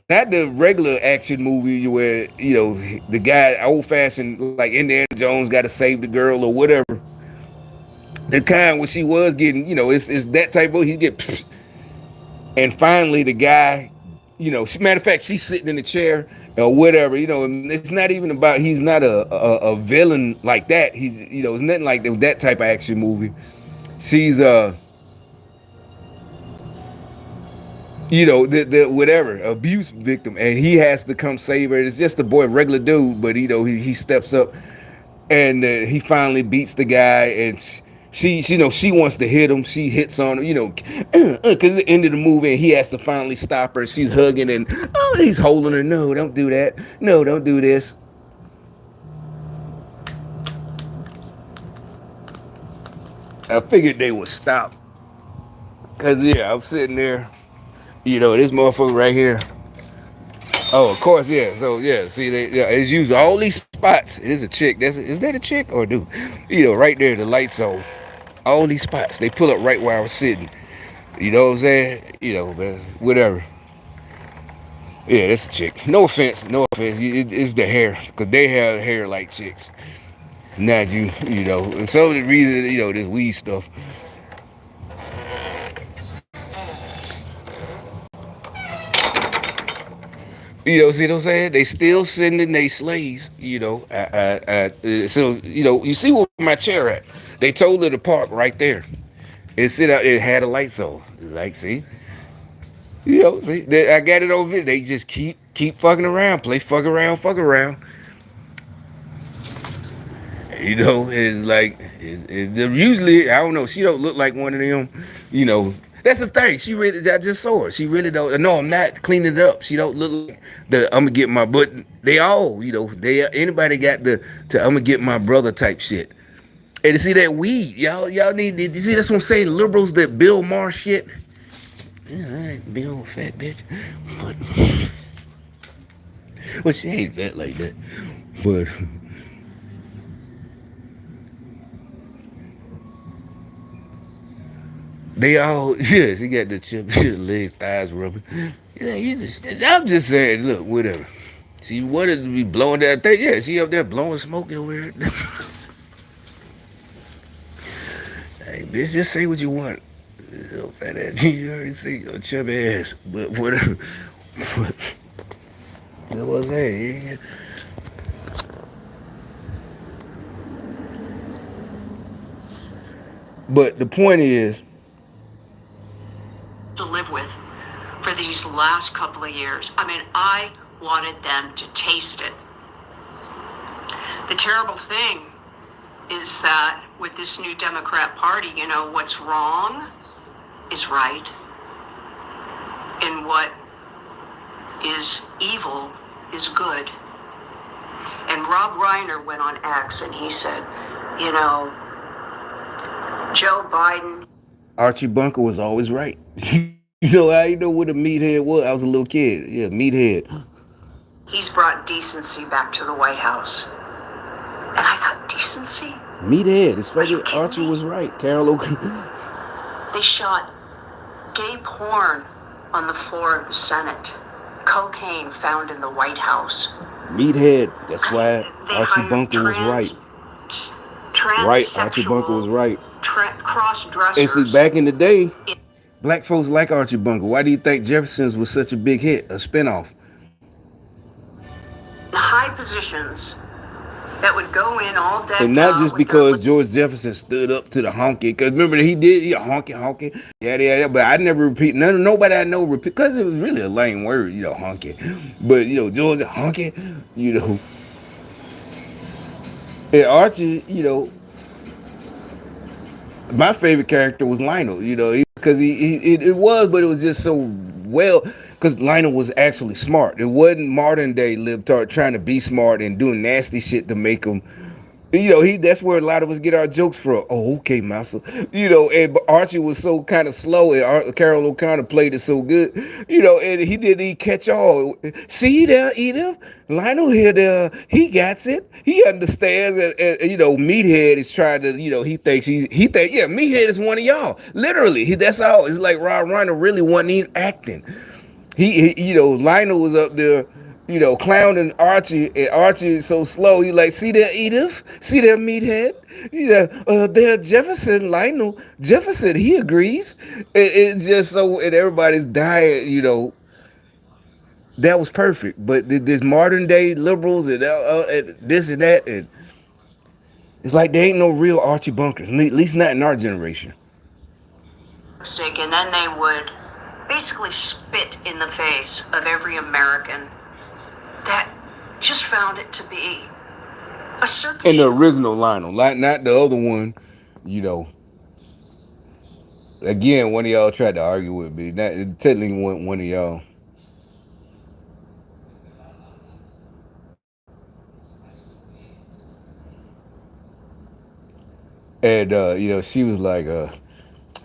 not the regular action movie where, the guy, old fashioned, like Indiana Jones got to save the girl or whatever. The kind where she was getting, it's that type of, and finally the guy, matter of fact, she's sitting in the chair or whatever, and it's not even about, he's not a villain like that. He's, it's nothing like that type of action movie. She's, the whatever, abuse victim, and he has to come save her. It's just a boy, regular dude, but, he steps up and he finally beats the guy and she wants to hit him. She hits on him, because at the end of the movie, and he has to finally stop her. She's hugging and he's holding her. No, don't do that. No, don't do this. I figured they would stop. Cause I'm sitting there, this motherfucker right here. Oh, of course, yeah. So see, it's used all these spots. It is a chick. Is that a chick or dude? Right there, the lights on. All these spots, they pull up right where I was sitting. You know what I'm saying? Man, whatever. Yeah, that's a chick. No offense. It's the hair, because they have hair like chicks. Not you, And so the reason, this weed stuff. See what I'm saying? They still sending their slaves, so, you see where my chair at? They told her to park right there. It sit out, it had a lights on. Like, see? I got it over here. They just keep fucking around, play fuck around. It's like, usually, I don't know, she don't look like one of them, That's the thing. I just saw her. She really don't. No, I'm not cleaning it up. She don't look like I'm gonna get my, but they all, anybody got I'm gonna get my brother type shit. And to see that weed, y'all need to see, that's what I'm saying. Liberals that Bill Maher shit. Yeah, I ain't big old fat bitch. But, well, she ain't fat like that. But, they all, she got the chip, legs, thighs rubbing. I'm just saying, look, whatever. She wanted to be blowing that thing. Yeah, she up there blowing smoke everywhere. Hey, bitch, just say what you want. Fat ass, you already see your chubby ass. But whatever. That's what I'm saying. Yeah. But the point is, to live with for these last couple of years. I wanted them to taste it. The terrible thing is that with this new Democrat Party, what's wrong is right, and what is evil is good. And Rob Reiner went on X and he said, Joe Biden. Archie Bunker was always right. I know what a meathead was. I was a little kid. Yeah, meathead. He's brought decency back to the White House. And I thought, decency? Meathead. It's Are you fucking kidding Archie me? was right. Carol O'Connor. They shot gay porn on the floor of the Senate. Cocaine found in the White House. Meathead. That's I why mean, they Archie hired Bunker was right. Right, Archie Bunker was transsexual, right. And see, cross-dressers back in the day, in black folks like Archie Bunker. Why do you think Jefferson's was such a big hit, a spinoff? high positions that would go in all decked And not out just with their because George Jefferson stood up to the honky, because remember he did honky, yeah. But I never repeat nobody I know repeat because it was really a lame word, honky. But George honky, you know, and Archie, my favorite character was Lionel, because it was, but it was just so well, because Lionel was actually smart. It wasn't modern day libtard trying to be smart and doing nasty shit to make him. That's where a lot of us get our jokes from. Oh, okay, Massa. And Archie was so kind of slow, and Carol O'Connor played it so good. And he catch all. See there, Edith? Lionel here, there, he gets it. He understands, Meathead is trying to, he thinks yeah, Meathead is one of y'all. Literally, that's all. It's like Rob Reiner really wasn't even acting. Lionel was up there, clowning Archie, and Archie is so slow. He like, see there, Edith? See there, Meathead? There, Jefferson, Lionel. Jefferson, he agrees. It's just so, and everybody's dying, That was perfect. But this modern day liberals and this and that, and it's like there ain't no real Archie Bunkers, at least not in our generation. and then they would basically spit in the face of every American that just found it to be a circus. And the original Lionel, not the other one, Again, one of y'all tried to argue with me. Not technically one of y'all. And she was like,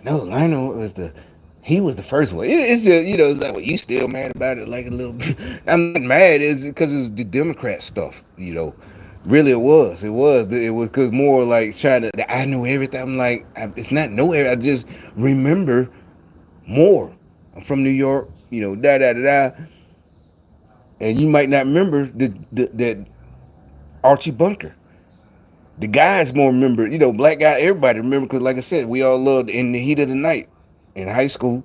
no, Lionel he was the first one. It's just, it's like, well, you still mad about it like a little bit. I'm not mad, it's because it's the Democrat stuff, Really, it was because more like trying to. I know everything. I'm like, it's not know everything. I just remember more. I'm from New York, da da da da. And you might not remember that Archie Bunker. The guys more remember, black guy, everybody remember, because like I said, we all loved In the Heat of the Night in high school.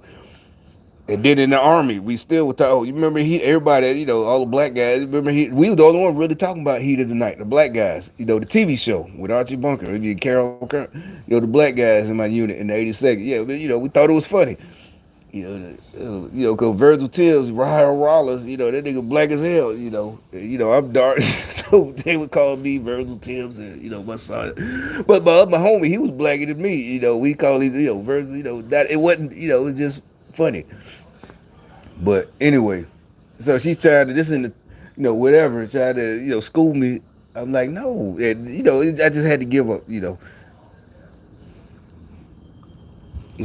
And then in the army, we still would talk. Oh, you remember everybody, all the black guys, remember we were the only one really talking about Heat of the Night, the black guys, the TV show with Archie Bunker, maybe Carol, the black guys in my unit in the 82nd. Yeah, we thought it was funny. Cause Virgil Tibbs, Rahel Rollins, that nigga black as hell, I'm dark, so they would call me Virgil Tibbs, and my son. But my homie, he was blacker than me, we call these, Virgil, that it wasn't, it was just funny. But anyway, so she's trying to this in the, whatever, trying to, school me. I'm like, no, and I just had to give up, It's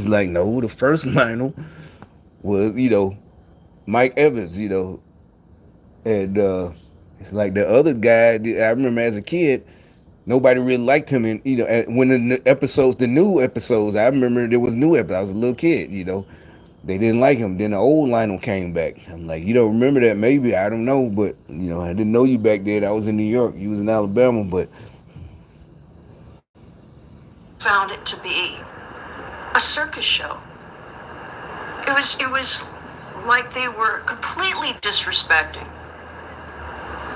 like, no, the first Lionel was, Mike Evans, and it's like the other guy. I remember as a kid, nobody really liked him, and when the new episodes, I remember there was new episodes. I was a little kid, they didn't like him. Then the old Lionel came back. I'm like, you don't remember that? Maybe, I don't know, but I didn't know you back then. I was in New York, you was in Alabama, but found it to be a circus show. It was like they were completely disrespecting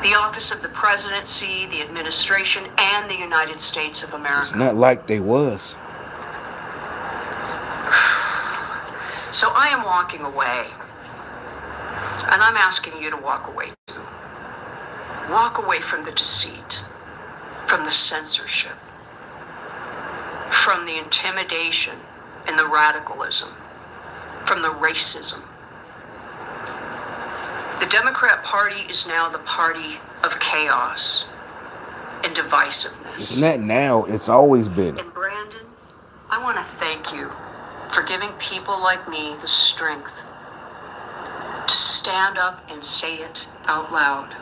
the office of the presidency, the administration, and the United States of America. It's not like they was. So I am walking away, and I'm asking you to walk away too. Walk away from the deceit, from the censorship, from the intimidation and the radicalism, from the racism. The Democrat Party is now the party of chaos and divisiveness. It's not now, it's always been. And Brandon, I want to thank you for giving people like me the strength to stand up and say it out loud.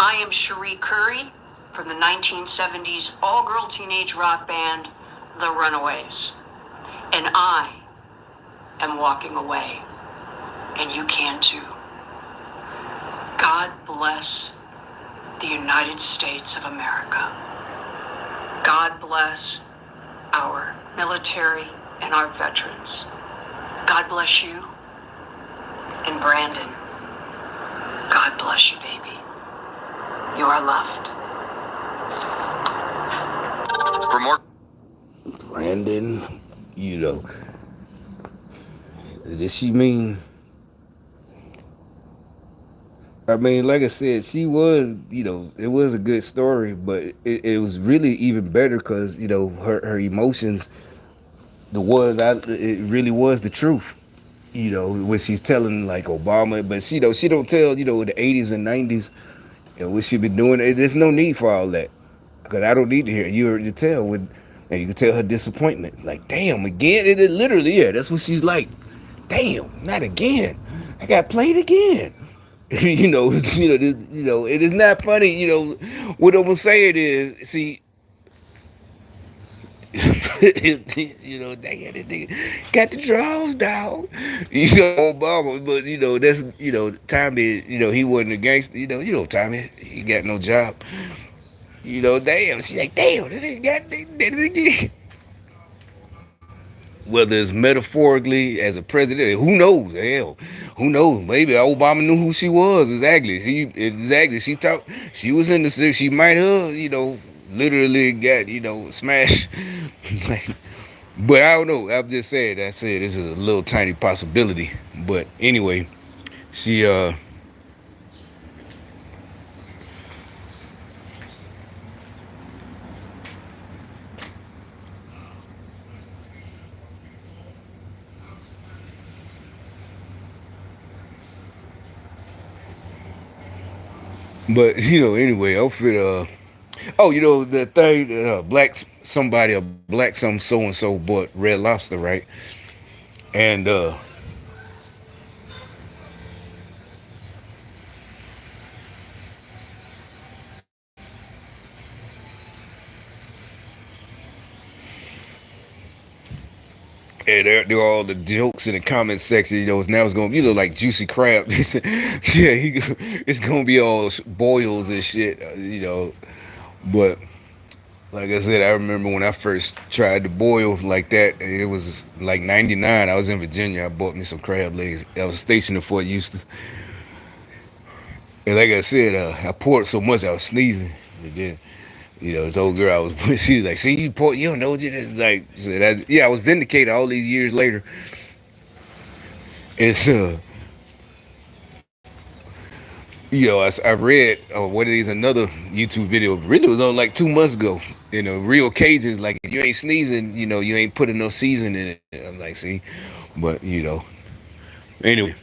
I am Cherie Curry from the 1970s all-girl teenage rock band, The Runaways. And I am walking away. And you can too. God bless the United States of America. God bless our military and our veterans. God bless you. And Brandon, God bless you, baby. You are loved. For more. Brandon, does she mean? I mean, like I said, she was, it was a good story, but it was really even better because, her emotions, it really was the truth, when she's telling like Obama, but she don't tell, the 80s and 90s and what she been doing. There's no need for all that because I don't need to hear it. You already tell and you can tell her disappointment. Like, damn, again? It literally, yeah, that's what she's like. Damn, not again. I got played again. It is not funny. What I'm gonna say it is, see, damn, this nigga got the draws, dog. Obama, but that's Tommy. He wasn't a gangster. Tommy, he got no job. Damn, she like, damn, this nigga got did it again. Whether it's metaphorically as a president, who knows? Hell, who knows? Maybe Obama knew who she was. Exactly. She was in the. She might have, literally got, smashed. But I don't know. I'm just saying. I said this is a little tiny possibility. But anyway, she But anyway, I'm fit. Oh, the thing, a black some so and so bought Red Lobster, right? And there are all the jokes in the comment section. Now it's gonna be like juicy crab. Yeah, it's gonna be all boils and shit. But like I said, I remember when I first tried to boil like that. It was like '99. I was in Virginia. I bought me some crab legs. I was stationed in Fort Euston. And like I said, I poured so much I was sneezing. And then, this old girl I was with, she was like, "See, you pour, you don't know what you just like." Said, yeah, I was vindicated all these years later. It's I read what it is another YouTube video. Really, it was on like 2 months ago. Real cases like if you ain't sneezing, you ain't putting no season in it. I'm like, see, but anyway.